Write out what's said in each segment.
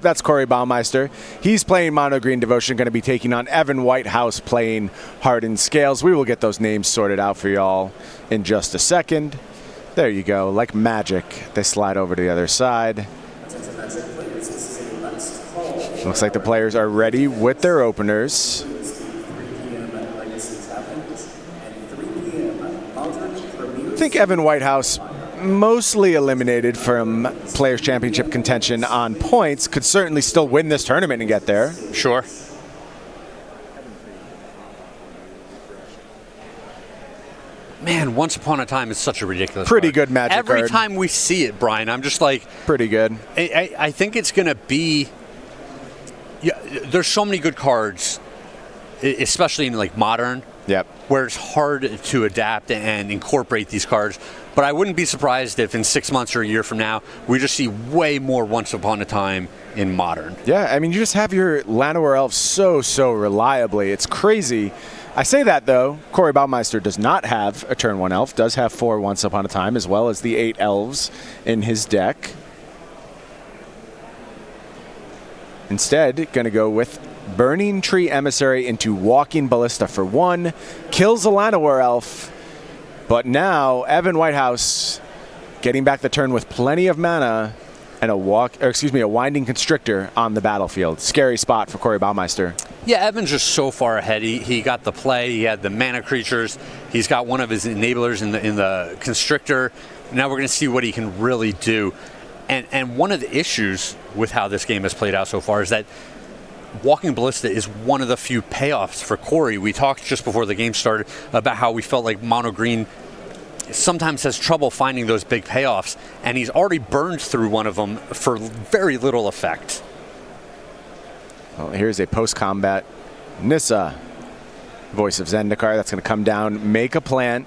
that's Corey Baumeister. He's playing Mono Green Devotion, going to be taking on Evan Whitehouse playing Hardened Scales. We will get those names sorted out for y'all in just a second. There you go. Like magic, they slide over to the other side. Looks like the players are ready with their openers. I think Evan Whitehouse, mostly eliminated from Players' Championship contention on points, could certainly still win this tournament and get there. Sure. Man, Once Upon a Time is such a ridiculous Pretty card. good magic Every card. time we see it, Brian, I'm just like... Pretty good. I think it's going to be... Yeah, there's so many good cards, especially in like Modern, Yep. where it's hard to adapt and incorporate these cards. But I wouldn't be surprised if in 6 months or a year from now, we just see way more Once Upon a Time in Modern. Yeah, I mean, you just have your Llanowar Elf so reliably. It's crazy. I say that, though. Corey Baumeister does not have a turn 1 elf, does have 4 Once Upon a Time, as well as the 8 elves in his deck. Instead, going to go with Burning Tree Emissary into Walking Ballista for 1. Kills a Llanowar Elf. But now, Evan Whitehouse getting back the turn with plenty of mana and a Winding Constrictor on the battlefield. Scary spot for Corey Baumeister. Yeah, Evan's just so far ahead. He got the play. He had the mana creatures. He's got one of his enablers in the Constrictor. Now we're going to see what he can really do. And one of the issues with how this game has played out so far is that Walking Ballista is one of the few payoffs for Corey. We talked just before the game started about how we felt like Mono Green sometimes has trouble finding those big payoffs, and he's already burned through one of them for very little effect. Well, here's a post-combat Nissa. Voice of Zendikar. That's going to come down, make a plant,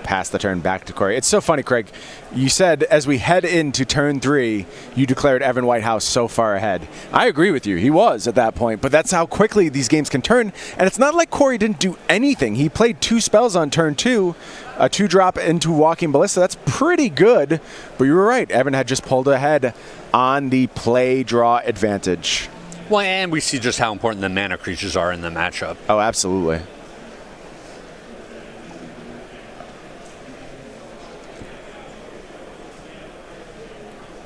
pass the turn back to Corey. It's so funny, Craig. You said as we head into turn 3, you declared Evan Whitehouse so far ahead. I agree with you. He was at that point, but that's how quickly these games can turn. And it's not like Corey didn't do anything. He played 2 spells on turn 2, a 2-drop into Walking Ballista. That's pretty good, but you were right. Evan had just pulled ahead on the play-draw advantage. Well, and we see just how important the mana creatures are in the matchup. Oh, absolutely.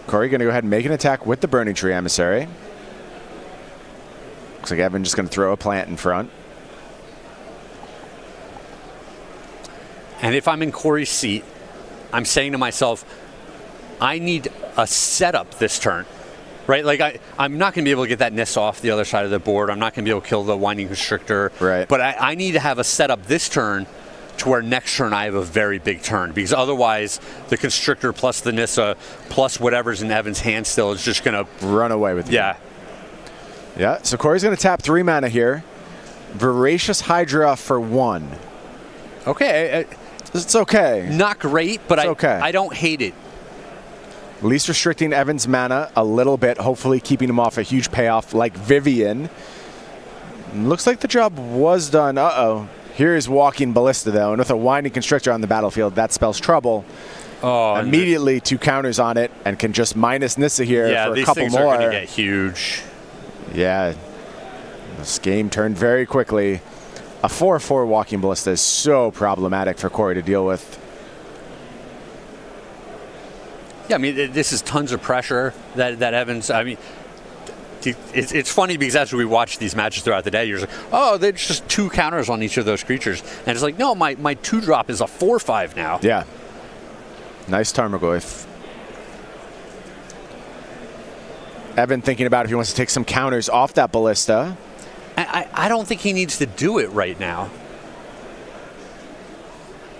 Corey going to go ahead and make an attack with the Burning Tree Emissary. Looks like Evan just going to throw a plant in front. And if I'm in Corey's seat, I'm saying to myself, I need a setup this turn. Right? Like, I'm not going to be able to get that Nissa off the other side of the board. I'm not going to be able to kill the Winding Constrictor. Right. But I need to have a setup this turn to where next turn I have a very big turn, because otherwise the Constrictor plus the Nissa plus whatever's in Evan's hand still is just going to run away with you. Yeah. Yeah, so Corey's going to tap 3 mana here. Voracious Hydra for 1. Okay. It's okay. Not great, but okay. I don't hate it. At least restricting Evan's mana a little bit, hopefully keeping him off a huge payoff like Vivian. Looks like the job was done. Uh-oh. Here's Walking Ballista, though, and with a Winding Constrictor on the battlefield, that spells trouble. Oh, immediately 2 counters on it, and can just minus Nissa here for a couple more. Yeah, these things are going to get huge. Yeah. This game turned very quickly. A 4/4 Walking Ballista is so problematic for Corey to deal with. Yeah, I mean, this is tons of pressure that Evans, I mean, it's funny because as we watch these matches throughout the day, you're like, oh, there's just 2 counters on each of those creatures. And it's like, no, my 2-drop is a 4/5 now. Yeah. Nice Tarmogoyf. Evan thinking about if he wants to take some counters off that Ballista. I don't think he needs to do it right now.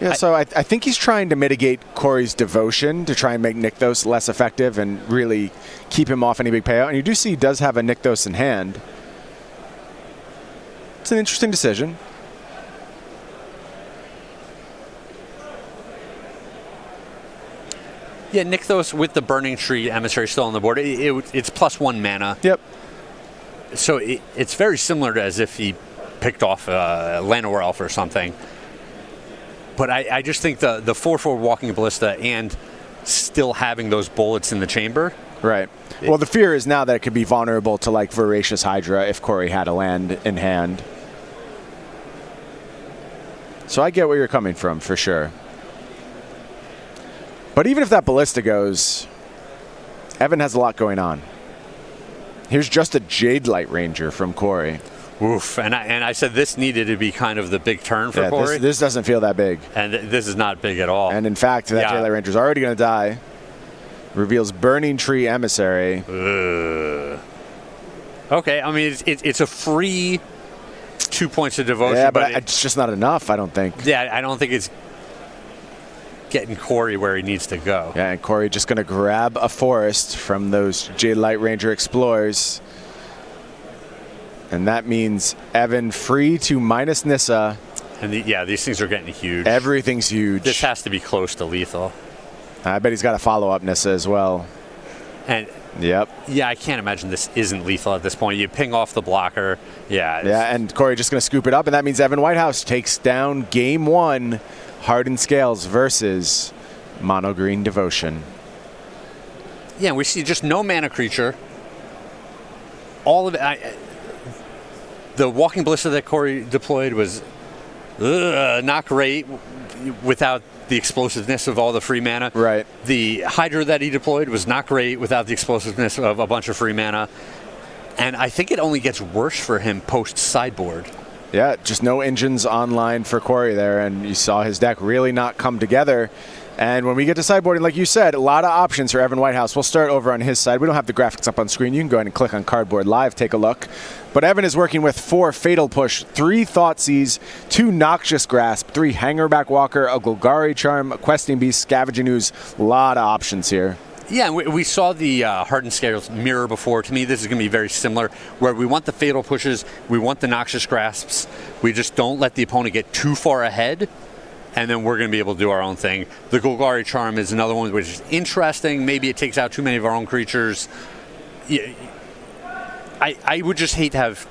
Yeah, so I think he's trying to mitigate Corey's devotion to try and make Nykthos less effective and really keep him off any big payout. And you do see he does have a Nykthos in hand. It's an interesting decision. Yeah, Nykthos with the Burning Tree Emissary still on the board. It's +1 mana. Yep. So it's very similar to as if he picked off Llanowar Elf or something. But I just think the 4/4 Walking Ballista and still having those bullets in the chamber Right. Well, the fear is now that it could be vulnerable to like Voracious Hydra if Corey had a land in hand. So I get where you're coming from, for sure. But even if that Ballista goes, Evan has a lot going on. Here's just a Jade Light Ranger from Corey. Oof, and I said this needed to be kind of the big turn for Corey. This doesn't feel that big. And this is not big at all. And in fact, that Jade Light Ranger is already going to die. Reveals Burning Tree Emissary. Okay, I mean, it's a free 2 points of devotion. Yeah, but it's just not enough, I don't think. Yeah, I don't think it's getting Corey where he needs to go. Yeah, and Corey just going to grab a forest from those Jade Light Ranger Explorers. And that means Evan free to minus Nissa. And these things are getting huge. Everything's huge. This has to be close to lethal. I bet he's got a follow-up Nissa as well. And yep. Yeah, I can't imagine this isn't lethal at this point. You ping off the blocker. Yeah. Yeah, and Corey just going to scoop it up, and that means Evan Whitehouse takes down game one, Hardened Scales versus Mono Green Devotion. Yeah, we see just no mana creature. All of it. The Walking Ballista that Corey deployed was not great without the explosiveness of all the free mana. Right. The Hydra that he deployed was not great without the explosiveness of a bunch of free mana. And I think it only gets worse for him post-sideboard. Yeah, just no engines online for Corey there, and you saw his deck really not come together. And when we get to sideboarding, like you said, a lot of options for Evan Whitehouse. We'll start over on his side. We don't have the graphics up on screen. You can go ahead and click on Cardboard Live, take a look. But Evan is working with 4 Fatal Push, 3 Thoughtseize, 2 Noxious Grasp, 3 Hangerback Walker, a Golgari Charm, a Questing Beast, Scavenging Ooze. A lot of options here. Yeah, we saw the Hardened Scales mirror before. To me, this is going to be very similar, where we want the Fatal Pushes, we want the Noxious Grasps. We just don't let the opponent get too far ahead, and then we're going to be able to do our own thing. The Golgari Charm is another one which is interesting. Maybe it takes out too many of our own creatures. I would just hate to have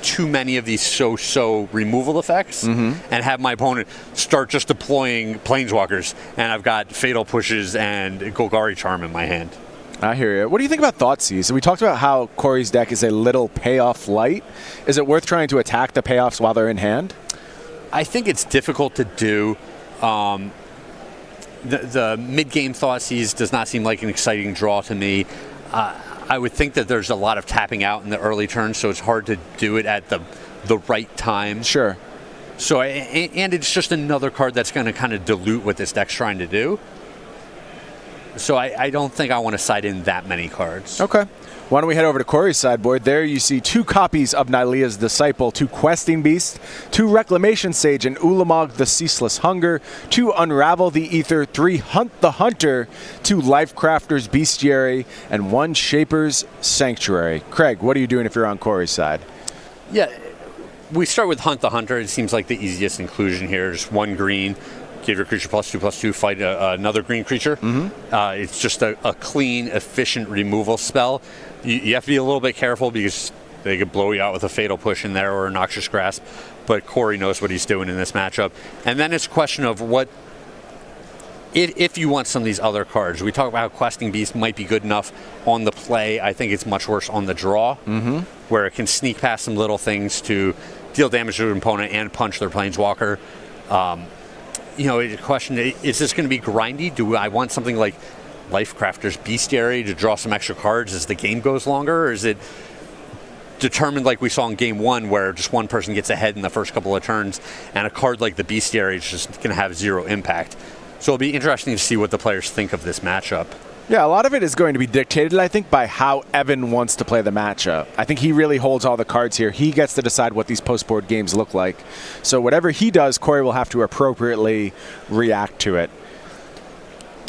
too many of these so removal effects and have my opponent start just deploying Planeswalkers, and I've got Fatal Pushes and Golgari Charm in my hand. I hear you. What do you think about Thoughtseize? So we talked about how Corey's deck is a little payoff light. Is it worth trying to attack the payoffs while they're in hand? I think it's difficult to do. The mid-game Thoughtseize does not seem like an exciting draw to me. I would think that there's a lot of tapping out in the early turn, so it's hard to do it at the right time. Sure. So, and it's just another card that's going to kind of dilute what this deck's trying to do. So I don't think I want to side in that many cards. Okay. Why don't we head over to Corey's sideboard? There you see 2 copies of Nylea's Disciple, 2 Questing Beast, 2 Reclamation Sage, and Ulamog the Ceaseless Hunger, 2 Unravel the Ether, 3 Hunt the Hunter, 2 Lifecrafter's Bestiary, and 1 Shaper's Sanctuary. Craig, what are you doing if you're on Corey's side? Yeah, we start with Hunt the Hunter. It seems like the easiest inclusion here. Just 1 green. Give your creature +2/+2, fight another green creature. It's just a clean, efficient removal spell. You have to be a little bit careful because they could blow you out with a Fatal Push in there or a Noxious Grasp, but Corey knows what he's doing in this matchup. And then it's a question of what, if you want some of these other cards. We talk about how Questing Beast might be good enough on the play. I think it's much worse on the draw, where it can sneak past some little things to deal damage to an opponent and punch their Planeswalker. The question, is this going to be grindy? Do I want something like Lifecrafter's Bestiary to draw some extra cards as the game goes longer? Or is it determined like we saw in game 1 where just one person gets ahead in the first couple of turns and a card like the Bestiary is just going to have 0 impact? So it'll be interesting to see what the players think of this matchup. Yeah, a lot of it is going to be dictated, I think, by how Evan wants to play the matchup. I think he really holds all the cards here. He gets to decide what these post-board games look like. So whatever he does, Corey will have to appropriately react to it.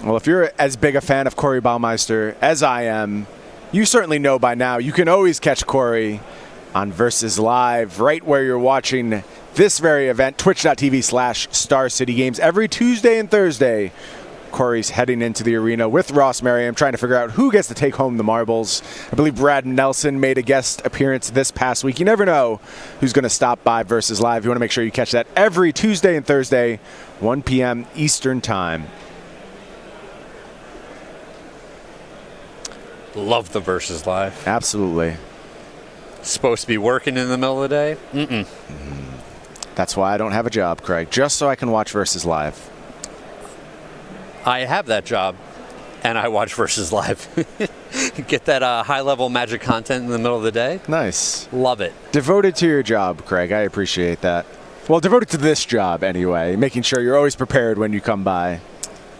Well, if you're as big a fan of Corey Baumeister as I am, you certainly know by now you can always catch Corey on Versus Live, right where you're watching this very event, twitch.tv/Star City Games, every Tuesday and Thursday. Corey's heading into the arena with Ross Merriam, trying to figure out who gets to take home the marbles. I believe Brad Nelson made a guest appearance this past week. You never know who's going to stop by Versus Live. You want to make sure you catch that every Tuesday and Thursday, 1 p.m. Eastern Time. Love the versus live. Absolutely. Supposed to be working in the middle of the day? Mm-mm. That's why I don't have a job, Craig, just so I can watch versus live. I have that job, and I watch versus live. Get that high-level Magic content in the middle of the day. Nice. Love it. Devoted to your job, Craig. I appreciate that. Well, devoted to this job anyway, making sure you're always prepared when you come by.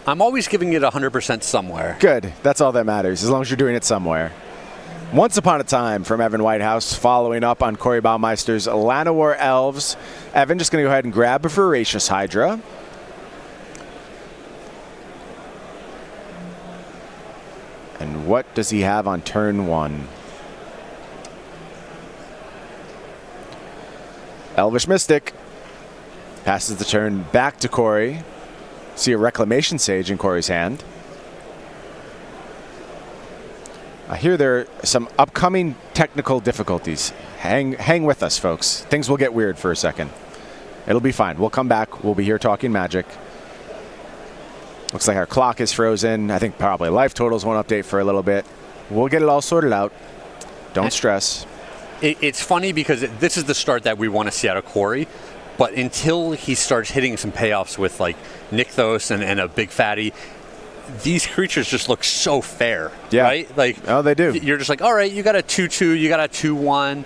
I'm always giving it 100% somewhere. Good. That's all that matters, as long as you're doing it somewhere. Once Upon a Time from Evan Whitehouse, following up on Corey Baumeister's Llanowar Elves. Evan just going to go ahead and grab a Voracious Hydra. And what does he have on turn 1? Elvish Mystic passes the turn back to Corey. See a Reclamation Sage in Corey's hand. I hear there are some upcoming technical difficulties. Hang with us, folks. Things will get weird for a second. It'll be fine. We'll come back. We'll be here talking Magic. Looks like our clock is frozen. I think probably life totals won't update for a little bit. We'll get it all sorted out. Don't stress. It's funny because this is the start that we want to see out of Corey, but until he starts hitting some payoffs with like Nykthos and a big fatty, these creatures just look so fair, right? Like, oh, they do. You're just like, all right, you got a 2/2, you got a 2/1.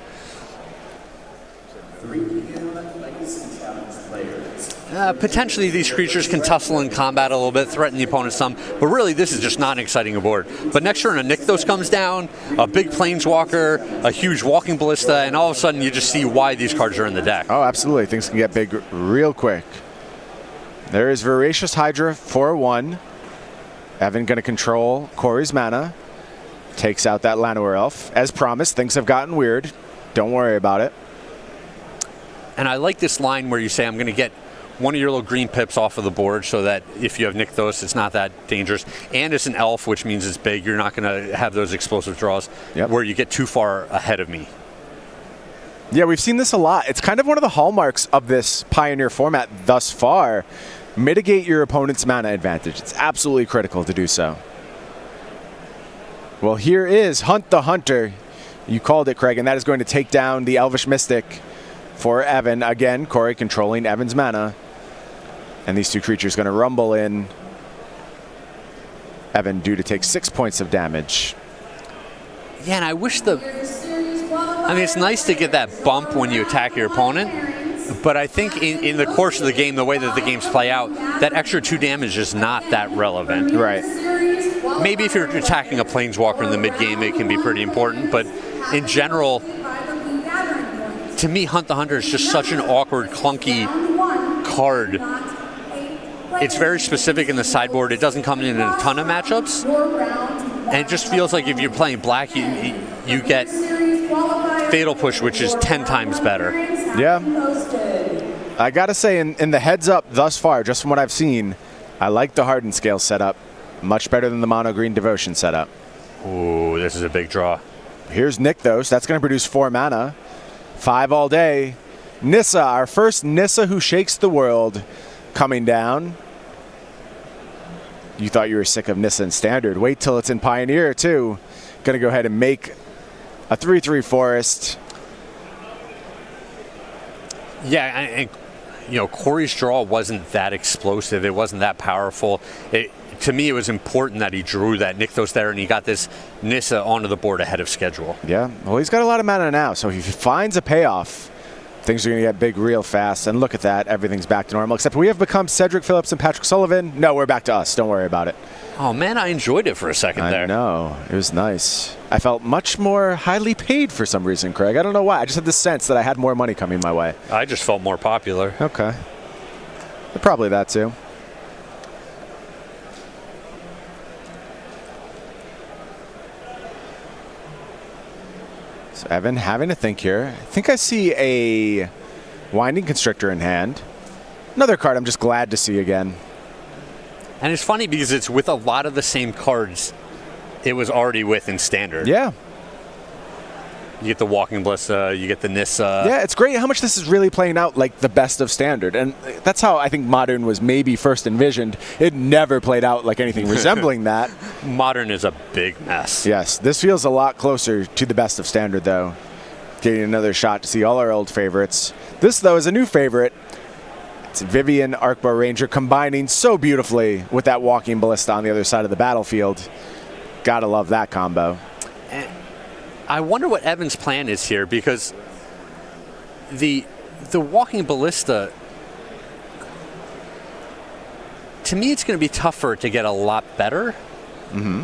Potentially these creatures can tussle in combat a little bit, threaten the opponent some, but really this is just not an exciting board. But next turn a Nykthos comes down, a big Planeswalker, a huge Walking Ballista, and all of a sudden you just see why these cards are in the deck. Oh, absolutely. Things can get big real quick. There is Voracious Hydra for 1. Evan going to control Corey's mana. Takes out that Llanowar Elf. As promised, things have gotten weird. Don't worry about it. And I like this line where you say, I'm going to get one of your little green pips off of the board so that if you have Nykthos, it's not that dangerous. And it's an elf, which means it's big. You're not going to have those explosive draws where you get too far ahead of me. Yeah, we've seen this a lot. It's kind of one of the hallmarks of this Pioneer format thus far. Mitigate your opponent's mana advantage. It's absolutely critical to do so. Well, here is Hunt the Hunter. You called it, Craig, and that is going to take down the Elvish Mystic for Evan. Again, Corey controlling Evan's mana. And these two creatures going to rumble in. Evan due to take 6 points of damage. Yeah, and I wish it's nice to get that bump when you attack your opponent. But I think in the course of the game, the way that the games play out, that extra 2 damage is not that relevant. Right. Maybe if you're attacking a Planeswalker in the mid-game, it can be pretty important. But in general, to me, Hunt the Hunter is just such an awkward, clunky card. It's very specific in the sideboard. It doesn't come in a ton of matchups. And it just feels like if you're playing black, you get Fatal Push, which is 10 times better. Yeah. I got to say, in the heads up thus far, just from what I've seen, I like the Hardened Scale setup. Much better than the Mono Green Devotion setup. Ooh, this is a big draw. Here's Nykthos. That's going to produce 4 mana. 5 all day. Nissa, our first Nissa who shakes the world, coming down. You thought you were sick of Nissa in Standard. Wait till it's in Pioneer, too. Going to go ahead and make a 3/3 forest. Yeah, and Corey's draw wasn't that explosive. It wasn't that powerful. To me, it was important that he drew that Nykthos there, and he got this Nissa onto the board ahead of schedule. Yeah, well, he's got a lot of mana now, so if he finds a payoff, things are going to get big real fast. And look at that, everything's back to normal, except we have become Cedric Phillips and Patrick Sullivan. No, we're back to us. Don't worry about it. Oh, man, I enjoyed it for a second there. I know. It was nice. I felt much more highly paid for some reason, Craig. I don't know why. I just had this sense that I had more money coming my way. I just felt more popular. Okay. Probably that, too. So Evan having to think here. I think I see a Winding Constrictor in hand. Another card I'm just glad to see again. And it's funny because it's with a lot of the same cards it was already with in Standard. Yeah. You get the Walking Ballista, you get the Nissa. Yeah, it's great how much this is really playing out like the best of Standard. And that's how I think Modern was maybe first envisioned. It never played out like anything resembling that. Modern is a big mess. Yes, this feels a lot closer to the best of Standard, though. Getting another shot to see all our old favorites. This, though, is a new favorite. It's Vivian Arcbow Ranger combining so beautifully with that Walking Ballista on the other side of the battlefield. Gotta love that combo. And I wonder what Evan's plan is here, because the Walking Ballista, to me, it's going to be tough for it to get a lot better. Mm-hmm.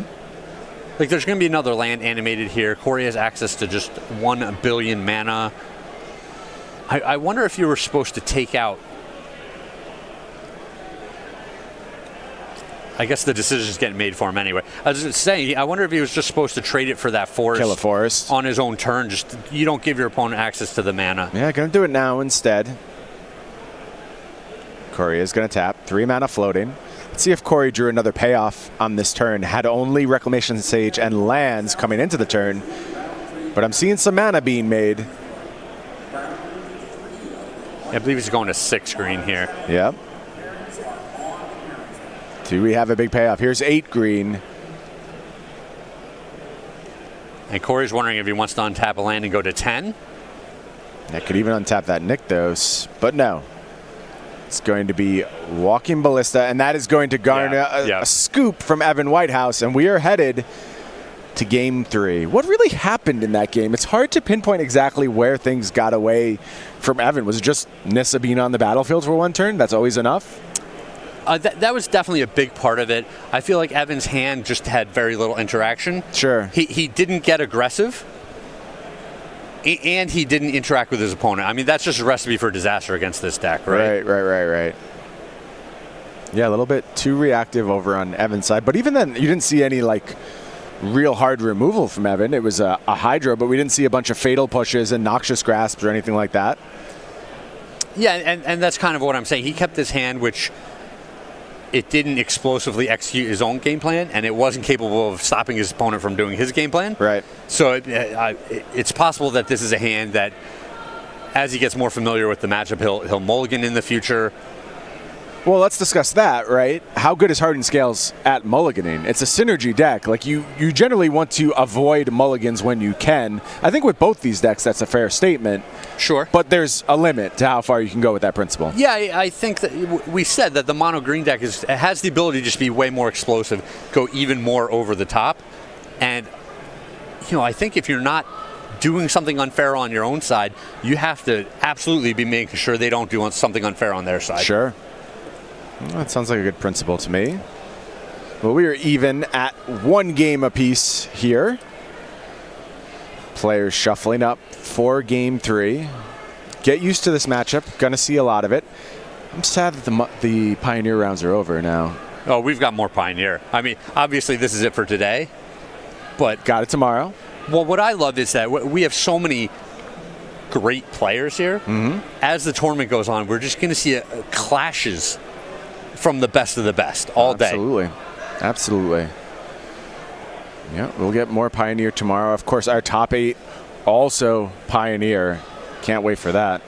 Like, there's going to be another land animated here. Corey has access to just 1 billion mana. I wonder if you were supposed to take out... I guess the decision's getting made for him anyway. I was just saying, I wonder if he was just supposed to trade it for that forest. Kill a forest. On his own turn. Just, you don't give your opponent access to the mana. Yeah, gonna do it now instead. Corey is gonna tap. 3 mana floating. Let's see if Corey drew another payoff on this turn. Had only Reclamation Sage and lands coming into the turn. But I'm seeing some mana being made. I believe he's going to 6 green here. Yep. Do we have a big payoff? Here's 8 green. And Corey's wondering if he wants to untap a land and go to 10. That could even untap that Nykthos, but no. It's going to be Walking Ballista, and that is going to garner a scoop from Evan Whitehouse, and we are headed to Game 3. What really happened in that game? It's hard to pinpoint exactly where things got away from Evan. Was it just Nissa being on the battlefield for 1 turn? That's always enough? That was definitely a big part of it. I feel like Evan's hand just had very little interaction. Sure. He didn't get aggressive, and he didn't interact with his opponent. I mean, that's just a recipe for disaster against this deck, right? Right. Yeah, a little bit too reactive over on Evan's side. But even then, you didn't see any, like, real hard removal from Evan. It was a Hydra, but we didn't see a bunch of Fatal Pushes and Noxious Grasps or anything like that. Yeah, and that's kind of what I'm saying. He kept his hand, which... it didn't explosively execute his own game plan, and it wasn't capable of stopping his opponent from doing his game plan. Right. So it's possible that this is a hand that, as he gets more familiar with the matchup, he'll mulligan in the future. Well, let's discuss that, right? How good is Hardened Scales at mulliganing? It's a synergy deck. Like, you generally want to avoid mulligans when you can. I think with both these decks, that's a fair statement. Sure. But there's a limit to how far you can go with that principle. Yeah, I think that we said that the mono green deck has the ability to just be way more explosive, go even more over the top. And, I think if you're not doing something unfair on your own side, you have to absolutely be making sure they don't do something unfair on their side. Sure. Well, that sounds like a good principle to me. Well, we are even at 1 game apiece here. Players shuffling up for Game 3. Get used to this matchup. Gonna see a lot of it. I'm sad that the Pioneer rounds are over now. Oh, we've got more Pioneer. I mean, obviously this is it for today, but... got it tomorrow. Well, what I love is that we have so many great players here. Mm-hmm. As the tournament goes on, we're just going to see clashes from the best of the best all day. Absolutely. Yeah, we'll get more Pioneer tomorrow. Of course, our top 8 also Pioneer. Can't wait for that.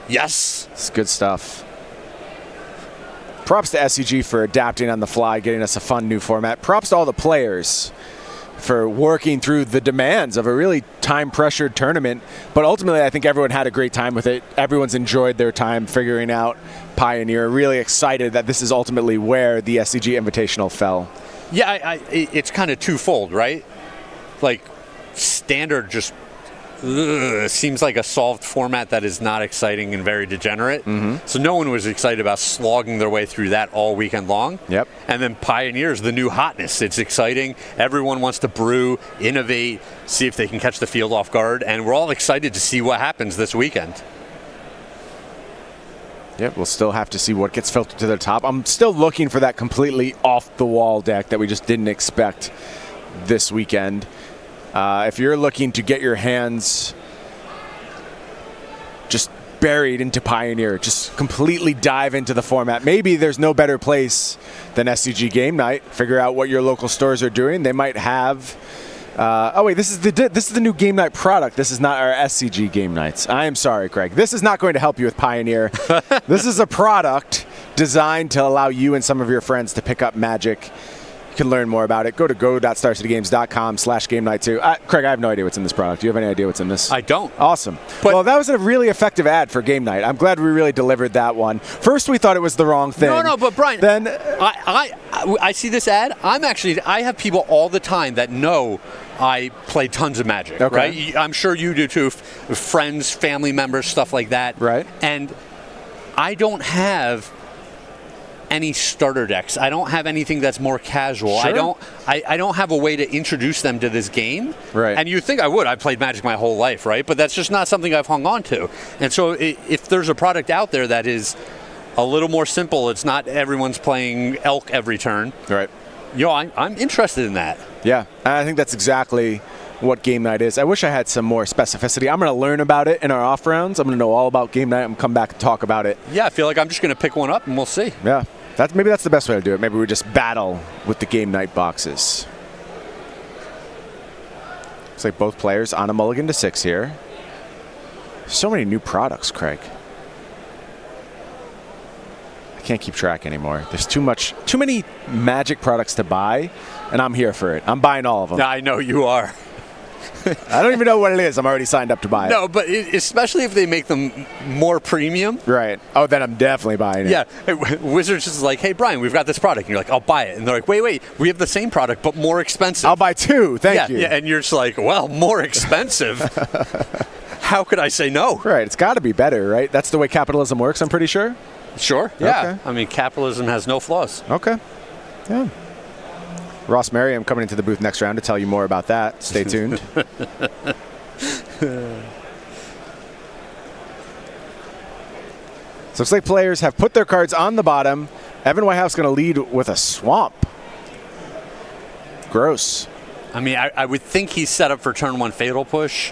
Yes. It's good stuff. Props to SCG for adapting on the fly, getting us a fun new format. Props to all the players for working through the demands of a really time-pressured tournament. But ultimately, I think everyone had a great time with it. Everyone's enjoyed their time figuring out Pioneer. Really excited that this is ultimately where the SCG Invitational fell. Yeah, it's kind of twofold, right? Like, Standard just seems like a solved format that is not exciting and very degenerate. Mm-hmm. So no one was excited about slogging their way through that all weekend long. Yep. And then Pioneer's the new hotness. It's exciting. Everyone wants to brew, innovate, see if they can catch the field off guard. And we're all excited to see what happens this weekend. Yep, we'll still have to see what gets filtered to the top. I'm still looking for that completely off-the-wall deck that we just didn't expect this weekend. If you're looking to get your hands just buried into Pioneer, just completely dive into the format, maybe there's no better place than SCG Game Night. Figure out what your local stores are doing. They might have Oh wait, this is the new game night product. This is not our SCG game nights. I am sorry, Craig. This is not going to help you with Pioneer. This is a product designed to allow you and some of your friends to pick up Magic. You can learn more about it. Go to go.starcitygames.com/game-night2. Craig, I have no idea what's in this product. Do you have any idea what's in this? I don't. Awesome. Well, that was a really effective ad for Game Night. I'm glad we really delivered that one. First, we thought it was the wrong thing. No, but Brian, then I see this ad. I have people all the time that know I play tons of Magic, okay. right? I'm sure you do too. Friends, family members, stuff like that. Right. And I don't have any starter decks. I don't have anything that's more casual. Sure. I don't have a way to introduce them to this game. Right. And you think I would. I've played Magic my whole life, right? But that's just not something I've hung on to. And so if there's a product out there that is a little more simple, it's not everyone's playing Elk every turn. Right. I'm interested in that. Yeah, I think that's exactly what Game Night is. I wish I had some more specificity. I'm going to learn about it in our off rounds. I'm going to know all about Game Night. I'm going to come back and talk about it. Yeah, I feel like I'm just going to pick one up and we'll see. Yeah, maybe that's the best way to do it. Maybe we just battle with the Game Night boxes. Looks like both players on a mulligan to 6 here. So many new products, Craig. I can't keep track anymore. There's too many Magic products to buy, and I'm here for it. I'm buying all of them. I know you are. I don't even know what it is. I'm already signed up to buy it. No, but especially if they make them more premium. Right. Oh, then I'm definitely buying it. Yeah. Wizards is like, hey, Brian, we've got this product. And you're like, I'll buy it. And they're like, wait, we have the same product, but more expensive. I'll buy 2. Thank you. Yeah, and you're just like, well, more expensive. How could I say no? Right. It's got to be better, right? That's the way capitalism works, I'm pretty sure. Sure. Yeah. Okay. I mean, capitalism has no flaws. Okay. Yeah. Ross Merriam coming into the booth next round to tell you more about that. Stay tuned. So looks like players have put their cards on the bottom. Evan Whitehouse going to lead with a swamp. Gross. I mean, I would think he's set up for turn 1 Fatal Push.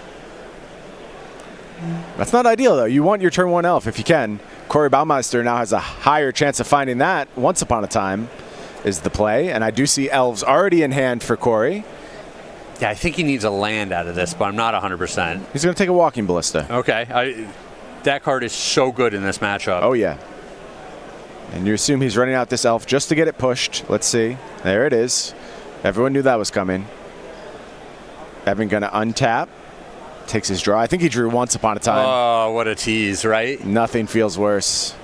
That's not ideal, though. You want your turn 1 elf if you can. Corey Baumeister now has a higher chance of finding that. Once upon a time is the play. And I do see elves already in hand for Corey. Yeah, I think he needs a land out of this, but I'm not 100%. He's going to take a Walking Ballista. Okay. That card is so good in this matchup. Oh, yeah. And you assume he's running out this elf just to get it pushed. Let's see. There it is. Everyone knew that was coming. Evan going to untap. Takes his draw. I think he drew once upon a time. Oh, what a tease, right? Nothing feels worse.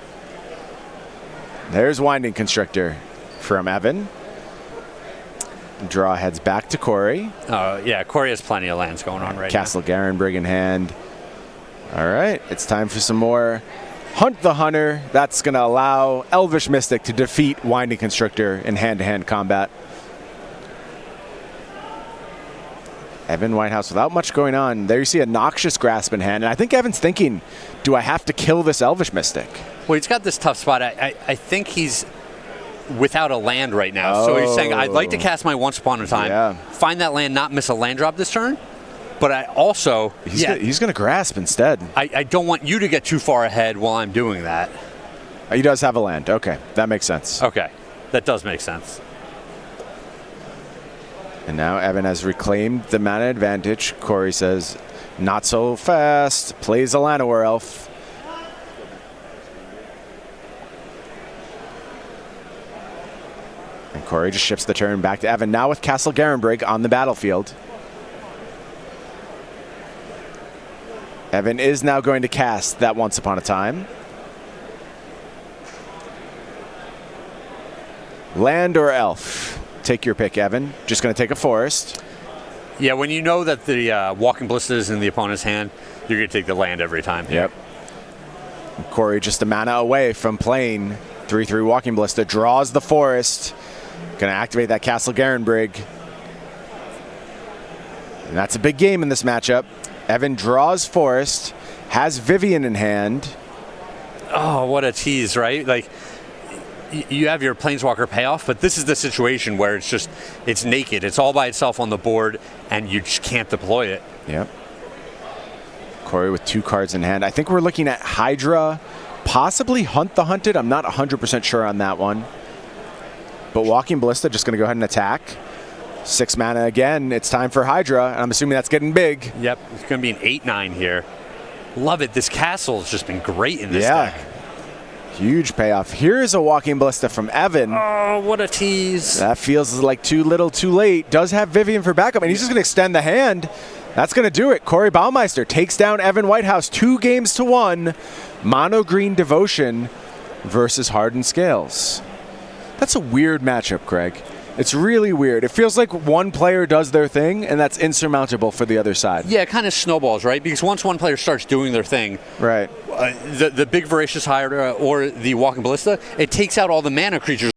There's Winding Constrictor from Evan. Draw heads back to Corey. Yeah, Corey has plenty of lands going on right Castle Garenbrig in hand. All right, it's time for some more Hunt the Hunter. That's going to allow Elvish Mystic to defeat Winding Constrictor in hand-to-hand combat. Evan Whitehouse without much going on. There you see a Noxious Grasp in hand. And I think Evan's thinking, do I have to kill this Elvish Mystic? Well, he's got this tough spot. I think he's without a land right now. So he's saying, I'd like to cast my Once Upon a Time, find that land, not miss a land drop this turn. But I also... He's going to grasp instead. I don't want you to get too far ahead while I'm doing that. He does have a land. Okay, that makes sense. Okay, that does make sense. And now Evan has reclaimed the mana advantage. Corey says, not so fast. Plays a Llanowar Elf. And Corey just ships the turn back to Evan. Now with Castle Garenbrig on the battlefield. Evan is now going to cast that Once Upon a Time. Land or elf? Take your pick, Evan. Just going to take a forest. Yeah, when you know that the Walking Ballista is in the opponent's hand, you're going to take the land every time. Yep. Corey just a mana away from playing 3/3 Walking Ballista. Draws the forest. Going to activate that Castle Garenbrig. And that's a big game in this matchup. Evan draws forest. Has Vivian in hand. Oh, what a tease, right? Like, you have your Planeswalker payoff, but this is the situation where it's naked. It's all by itself on the board, and you just can't deploy it. Yep. Corey with 2 cards in hand. I think we're looking at Hydra, possibly Hunt the Hunted. I'm not 100% sure on that one. But Walking Ballista just going to go ahead and attack. 6 mana again. It's time for Hydra, and I'm assuming that's getting big. Yep, it's going to be an 8/9 here. Love it. This castle has just been great in this deck. Huge payoff. Here's a Walking Ballista from Evan. Oh, what a tease. That feels like too little, too late. Does have Vivian for backup, and he's just going to extend the hand. That's going to do it. Corey Baumeister takes down Evan Whitehouse 2-1. Mono Green Devotion versus Hardened Scales. That's a weird matchup, Craig. It's really weird. It feels like one player does their thing, and that's insurmountable for the other side. Yeah, it kind of snowballs, right? Because once one player starts doing their thing, right, the big Voracious Hydra or the Walking Ballista, it takes out all the mana creatures